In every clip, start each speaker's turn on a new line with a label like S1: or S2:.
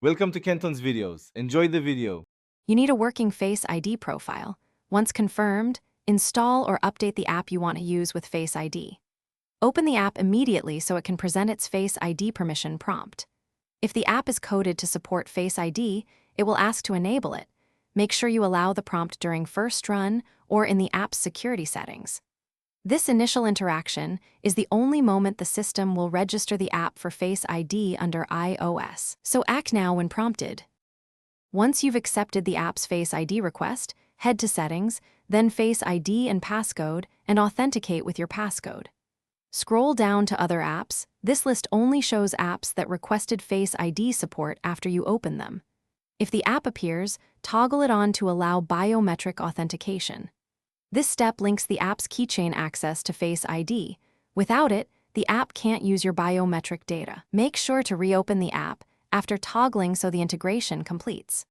S1: Welcome to Kenton's videos. Enjoy the video.
S2: You need a working Face ID profile. Once confirmed, install or update the app you want to use with Face ID. Open the app immediately so it can present its Face ID permission prompt. If the app is coded to support Face ID, it will ask to enable it. Make sure you allow the prompt during first run or in the app's security settings. This initial interaction is the only moment the system will register the app for Face ID under iOS, so act now when prompted. Once you've accepted the app's Face ID request, head to Settings, then Face ID and Passcode, and authenticate with your passcode. Scroll down to Other apps. This list only shows apps that requested Face ID support after you open them. If the app appears, toggle it on to allow biometric authentication. This step links the app's keychain access to Face ID. Without it, the app can't use your biometric data. Make sure to reopen the app after toggling so the integration completes.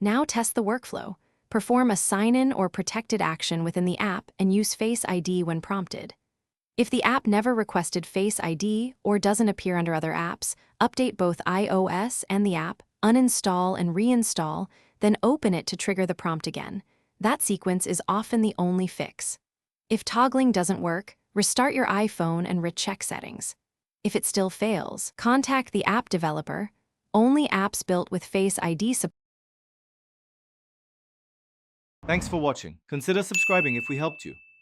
S2: Now test the workflow. Perform a sign-in or protected action within the app and use Face ID when prompted. If the app never requested Face ID or doesn't appear under other apps, update both iOS and the app, uninstall and reinstall, then open it to trigger the prompt again. That sequence is often the only fix. If toggling doesn't work, restart your iPhone and recheck settings. If it still fails, contact the app developer. Only apps built with Face ID support.
S1: Thanks for watching. Consider subscribing if we helped you.